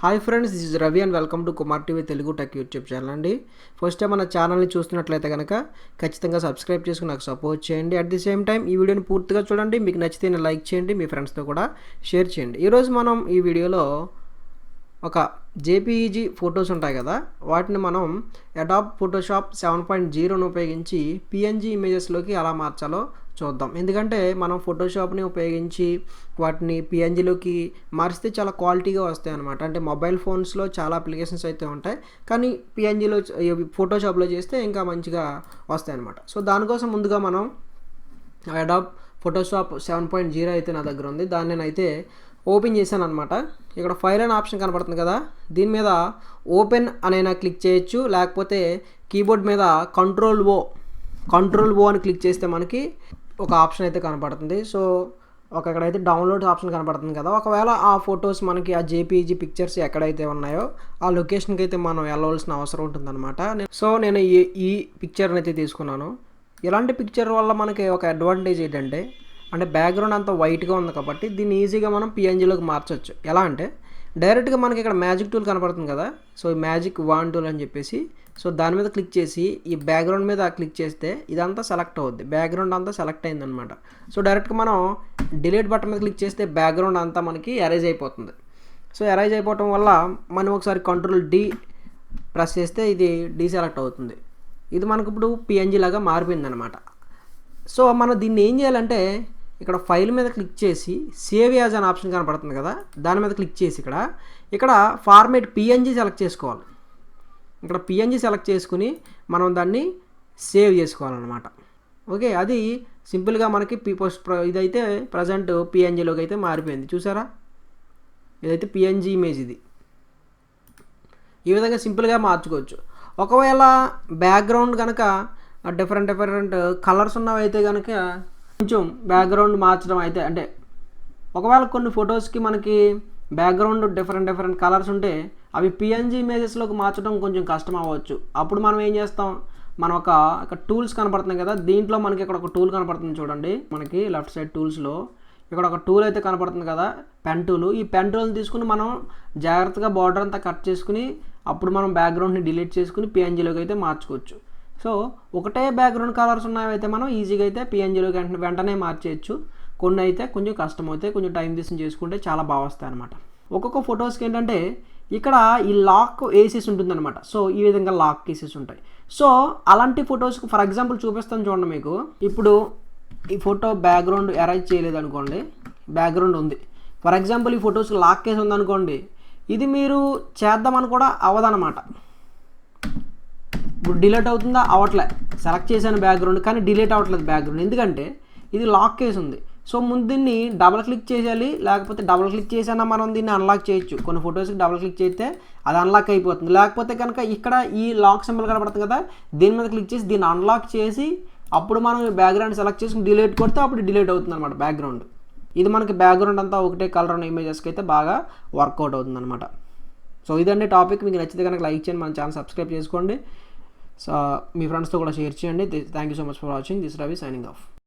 Hi friends, this is Ravi and welcome to Kumar TV Telugu tech YouTube channel అండి. First time మన ఛానల్ని చూస్తున్నట్లయితే కనుక ఖచ్చితంగా సబ్స్క్రైబ్ చేసుకుని నాకు సపోర్ట్ చేయండి. అట్ ది సేమ్ టైం ఈ వీడియోని పూర్తిగా చూడండి. మీకు నచ్చితే లైక్ చేయండి, మీ ఫ్రెండ్స్తో కూడా షేర్ చేయండి. ఈరోజు మనం ఈ వీడియోలో ఒక జేపీఈజీ ఫొటోస్ ఉంటాయి కదా, వాటిని మనం అడాబ్ ఫోటోషాప్ 7.0ను ఉపయోగించి పిఎన్జీ ఇమేజెస్లోకి ఎలా మార్చాలో చూద్దాం. ఎందుకంటే మనం ఫోటోషాప్ని ఉపయోగించి వాటిని పిఎన్జీలోకి మారిస్తే చాలా క్వాలిటీగా వస్తాయి అన్నమాట. అంటే మొబైల్ ఫోన్స్లో చాలా అప్లికేషన్స్ అయితే ఉంటాయి, కానీ పిఎన్జీలో ఫోటోషాప్లో చేస్తే ఇంకా మంచిగా వస్తాయి అన్నమాట. సో దానికోసం ముందుగా మనం అడాబ్ ఫోటోషాప్ 7.0 అయితే నా దగ్గర ఉంది. దాన్ని నేనైతే ఓపెన్ చేశాను అనమాట. ఇక్కడ ఫైల్ అనే ఆప్షన్ కనపడుతుంది కదా, దీని మీద ఓపెన్ అనైనా క్లిక్ చేయొచ్చు, లేకపోతే కీబోర్డ్ మీద కంట్రోల్ ఓ అని క్లిక్ చేస్తే మనకి ఒక ఆప్షన్ అయితే కనపడుతుంది. సో ఇక్కడైతే డౌన్లోడ్ ఆప్షన్ కనపడుతుంది కదా, ఒకవేళ ఆ ఫొటోస్ మనకి ఆ జేపీఈజీ పిక్చర్స్ ఎక్కడైతే ఉన్నాయో ఆ లొకేషన్కి అయితే మనం వెళ్ళవలసిన అవసరం ఉంటుందన్నమాట. సో నేను ఈ పిక్చర్ని అయితే తీసుకున్నాను. ఇలాంటి పిక్చర్ వల్ల మనకి ఒక అడ్వాంటేజ్ ఏంటంటే, అంటే బ్యాక్గ్రౌండ్ అంతా వైట్గా ఉంది కాబట్టి దీన్ని ఈజీగా మనం పిఎన్జీలోకి మార్చవచ్చు. ఎలా అంటే డైరెక్ట్గా మనకి ఇక్కడ మ్యాజిక్ టూల్ కనపడుతుంది కదా, సో ఈ మ్యాజిక్ వాన్ టూల్ అని చెప్పేసి, సో దాని మీద క్లిక్ చేసి ఈ బ్యాక్గ్రౌండ్ మీద క్లిక్ చేస్తే ఇదంతా సెలెక్ట్ అవుద్ది. బ్యాక్గ్రౌండ్ అంతా సెలెక్ట్ అయిందనమాట. సో డైరెక్ట్గా మనం డిలీట్ బటన్ మీద క్లిక్ చేస్తే బ్యాక్గ్రౌండ్ అంతా మనకి ఎరేజ్ అయిపోతుంది. సో ఎరేజ్ అయిపోవటం వల్ల మనం ఒకసారి కంట్రోల్ డి ప్రెస్ చేస్తే ఇది డీసెలెక్ట్ అవుతుంది. ఇది మనకి ఇప్పుడు పిఎన్జీ లాగా మారిపోయిందనమాట. సో మనం దీన్ని ఏం చేయాలంటే, ఇక్కడ ఫైల్ మీద క్లిక్ చేసి సేవ్ యాజ్ అనే ఆప్షన్ కనపడుతుంది కదా, దాని మీద క్లిక్ చేసి ఇక్కడ ఫార్మేట్ పిఎన్జీ సెలెక్ట్ చేసుకోవాలి. ఇక్కడ పిఎన్జీ సెలెక్ట్ చేసుకుని మనం దాన్ని సేవ్ చేసుకోవాలన్నమాట. ఓకే, అది సింపుల్గా మనకి ఇదైతే ప్రజెంట్ పిఎన్జీలోకి అయితే మారిపోయింది. చూసారా, ఇదైతే పిఎన్జీ ఇమేజ్. ఇది ఈ విధంగా సింపుల్గా మార్చుకోవచ్చు. ఒకవేళ బ్యాక్గ్రౌండ్ కనుక డిఫరెంట్ కలర్స్ ఉన్నవైతే కనుక కొంచెం బ్యాక్గ్రౌండ్ మార్చడం అయితే, అంటే ఒకవేళ కొన్ని ఫొటోస్కి మనకి బ్యాక్గ్రౌండ్ డిఫరెంట్ కలర్స్ ఉంటే అవి పిఎన్జీ ఇమేజెస్లోకి మార్చడం కొంచెం కష్టం అవ్వచ్చు. అప్పుడు మనం ఏం చేస్తాం, మనం ఒక టూల్స్ కనపడుతున్నాయి కదా, దీంట్లో మనకి ఇక్కడ ఒక టూల్ కనపడుతుంది చూడండి, మనకి లెఫ్ట్ సైడ్ టూల్స్లో ఇక్కడ ఒక టూల్ అయితే కనపడుతుంది కదా, పెన్ టూల్. ఈ పెన్ టూల్ని తీసుకుని మనం జాగ్రత్తగా బార్డర్ అంతా కట్ చేసుకుని అప్పుడు మనం బ్యాక్గ్రౌండ్ని డిలీట్ చేసుకుని పిఎన్జీలోకి అయితే మార్చుకోవచ్చు. సో ఒకటే బ్యాక్గ్రౌండ్ కలర్స్ ఉన్నవైతే మనం ఈజీగా అయితే పిఎన్జీలోకి వెంటనే మార్చేయచ్చు. కొన్ని అయితే కొంచెం కష్టం అవుతాయి, కొంచెం టైం తీసుకుని చేసుకుంటే చాలా బాగా వస్తాయి అనమాట. ఒక్కొక్క ఫొటోస్కి ఏంటంటే ఇక్కడ ఈ లాక్ వేసేసి ఉంటుందన్నమాట. సో ఈ విధంగా లాక్ వేసేసి ఉంటాయి. సో అలాంటి ఫొటోస్కి ఫర్ ఎగ్జాంపుల్ చూపిస్తాను చూడండి మీకు. ఇప్పుడు ఈ ఫోటో బ్యాక్గ్రౌండ్ ఎరేజ్ చేయలేదు అనుకోండి, బ్యాక్గ్రౌండ్ ఉంది. ఫర్ ఎగ్జాంపుల్ ఈ ఫొటోస్కి లాక్ వేసి ఉందనుకోండి, ఇది మీరు చేద్దామని కూడా అవ్వదన్నమాట. ఇప్పుడు డిలీట్ అవుతుందా, అవ్వట్లే. సెలెక్ట్ చేశాను బ్యాక్గ్రౌండ్, కానీ డిలీట్ అవ్వట్లేదు బ్యాక్గ్రౌండ్, ఎందుకంటే ఇది లాక్ కేసు ఉంది. సో ముందు దీన్ని డబుల్ క్లిక్ చేయాలి, లేకపోతే డబుల్ క్లిక్ చేసినా మనం దీన్ని అన్లాక్ చేయొచ్చు. కొన్ని ఫొటోస్కి డబుల్ క్లిక్ చేస్తే అది అన్లాక్ అయిపోతుంది. లేకపోతే కనుక ఇక్కడ ఈ లాక్ సింబల్ కనపడుతుంది కదా, దీని మీద క్లిక్ చేసి దీన్ని అన్లాక్ చేసి అప్పుడు మనం బ్యాక్గ్రౌండ్ సెలెక్ట్ చేసుకుని డిలీట్ కొడితే అప్పుడు డిలీట్ అవుతుంది అనమాట బ్యాక్గ్రౌండ్. ఇది మనకి బ్యాక్గ్రౌండ్ అంతా ఒకటే కలర్ ఉన్న ఇమేజెస్కి అయితే బాగా వర్కౌట్ అవుతుంది అనమాట. సో ఇదండి టాపిక్. మీకు నచ్చితే కనుక లైక్ చేయండి, మన ఛానల్ సబ్స్క్రైబ్ చేసుకోండి, సో మీ ఫ్రెండ్స్తో కూడా షేర్ చేయండి. Thank you so much for watching. This Ravi signing off.